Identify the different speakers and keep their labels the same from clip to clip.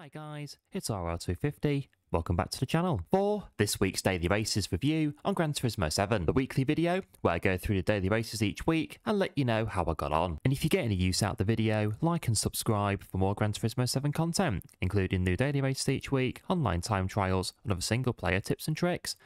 Speaker 1: Hi guys, it's AERO250. Welcome back to the channel for this week's daily races review on Gran Turismo 7, the weekly video where I go through the daily races each week and let you know how I got on. And if you get any use out of the video, like and subscribe for more Gran Turismo 7 content, including new daily races each week, online time trials, and other single player tips and tricks.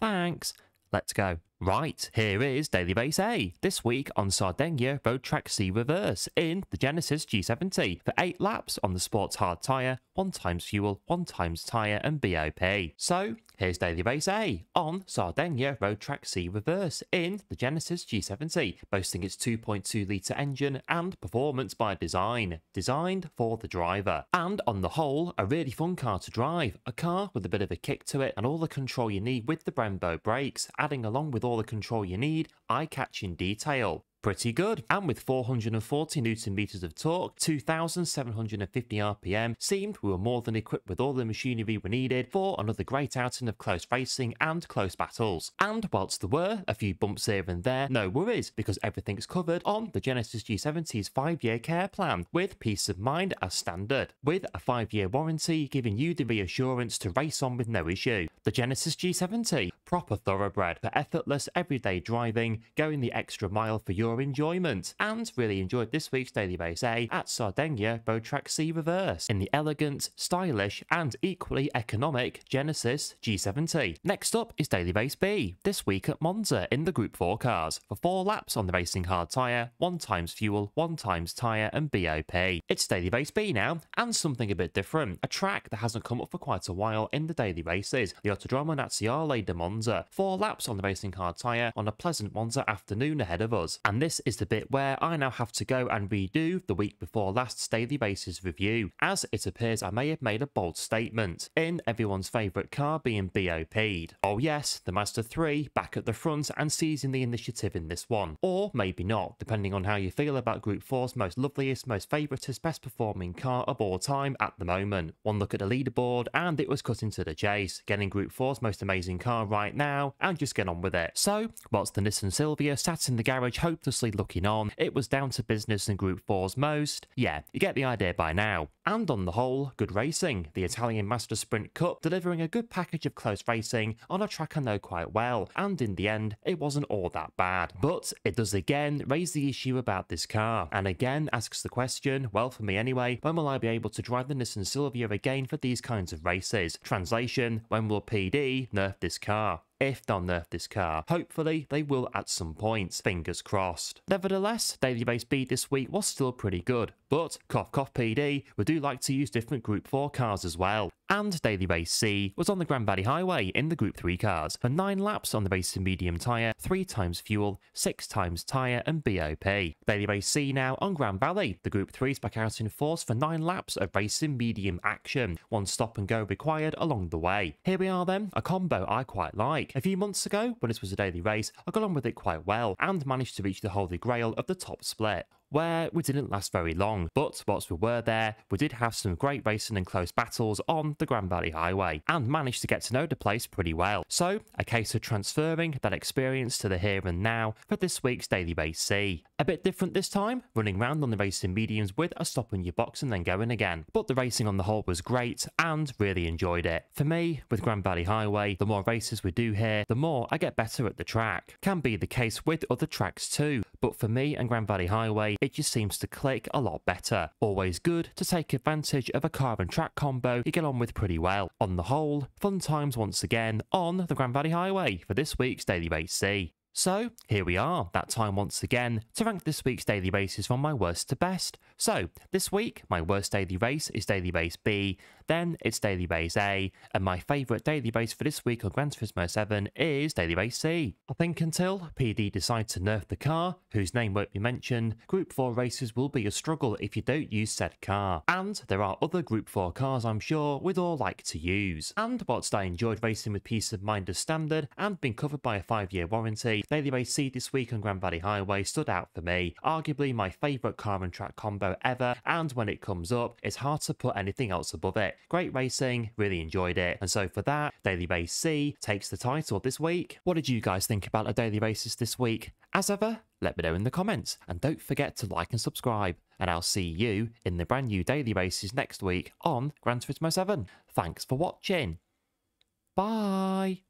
Speaker 1: Thanks, let's go. Right, here is Daily Race A, this week on Sardinia Road Track C Reverse in the Genesis G70 for 8 laps on the sports hard tyre, 1 times fuel, 1 times tyre and BOP. So, here's Daily Race A on Sardinia Road Track C Reverse in the Genesis G70, boasting its 2.2 litre engine and performance by design, designed for the driver. And on the whole, a really fun car to drive, a car with a bit of a kick to it and all the control you need with the Brembo brakes, adding along with all the control you need, eye-catching detail. Pretty good, and with 440 Newton meters of torque, 2,750 RPM, seemed we were more than equipped with all the machinery we needed for another great outing of close racing and close battles. And whilst there were a few bumps here and there, no worries, because everything's covered on the Genesis G70's 5-year care plan, with peace of mind as standard, with a 5-year warranty giving you the reassurance to race on with no issue. The Genesis G70, proper thoroughbred for effortless everyday driving, going the extra mile for your enjoyment, and really enjoyed this week's Daily Race A at Sardinia Road Track C Reverse in the elegant, stylish and equally economic Genesis G70. Next up is Daily Race B, this week at Monza in the Group 4 cars for 4 laps on the racing hard tyre, 1 times fuel, 1 times tyre and BOP. It's Daily Race B now, and something a bit different, a track that hasn't come up for quite a while in the daily races, the Autodromo Nazionale di Monza. 4 laps on the racing hard tyre on a pleasant Monza afternoon ahead of us. And this is the bit where I now have to go and redo the week before last's daily races review, as it appears I may have made a bold statement in everyone's favourite car being BOP'd. Oh yes, the Mazda 3 back at the front and seizing the initiative in this one. Or maybe not, depending on how you feel about Group 4's most loveliest, most favouriteest, best performing car of all time at the moment. One look at the leaderboard and it was cut into the chase, getting Group 4's most amazing car right now and just get on with it. So, whilst the Nissan Silvia sat in the garage hopelessly looking on, it was down to business in Group 4's most. Yeah, you get the idea by now. And on the whole, good racing. The Italian Master Sprint Cup delivering a good package of close racing on a track I know quite well, and in the end, it wasn't all that bad. But it does again raise the issue about this car, and again asks the question, well for me anyway, when will I be able to drive the Nissan Silvia again for these kinds of races? Translation, when will PD nerf this car? If they'll nerf this car. Hopefully, they will at some point, fingers crossed. Nevertheless, Daily Race B this week was still pretty good, but cough cough PD, we do like to use different Group 4 cars as well. And Daily Race C was on the Grand Valley Highway in the Group 3 cars for 9 laps on the racing medium tyre, 3 times fuel, 6 times tyre and BOP. Daily Race C now on Grand Valley, the Group 3's back out in force for 9 laps of racing medium action, 1 stop and go required along the way. Here we are then, a combo I quite like. A few months ago, when this was a daily race, I got on with it quite well and managed to reach the holy grail of the top split, where we didn't last very long, but whilst we were there, we did have some great racing and close battles on the Grand Valley Highway, and managed to get to know the place pretty well. So, a case of transferring that experience to the here and now for this week's Daily Race C. A bit different this time, running round on the racing mediums with a stop in your box and then going again. But the racing on the whole was great, and really enjoyed it. For me, with Grand Valley Highway, the more races we do here, the more I get better at the track. Can be the case with other tracks too, but for me and Grand Valley Highway, it just seems to click a lot better. Always good to take advantage of a car and track combo you get on with pretty well. On the whole, fun times once again on the Grand Valley Highway for this week's Daily Race C. So, here we are, that time once again to rank this week's daily races from my worst to best. So, this week, my worst daily race is Daily Race B, then it's Daily Race A, and my favourite daily race for this week on Gran Turismo 7 is Daily Race C. I think until PD decide to nerf the car, whose name won't be mentioned, Group 4 races will be a struggle if you don't use said car. And there are other Group 4 cars I'm sure we'd all like to use. And whilst I enjoyed racing with peace of mind as standard, and being covered by a 5-year warranty, Daily Race C this week on Grand Valley Highway stood out for me, arguably my favourite car and track combo ever, and when it comes up, it's hard to put anything else above it. Great racing, really enjoyed it, and so for that, Daily Race C takes the title this week. What did you guys think about the daily races this week? As ever, let me know in the comments, and don't forget to like and subscribe, and I'll see you in the brand new daily races next week on Gran Turismo 7. Thanks for watching. Bye!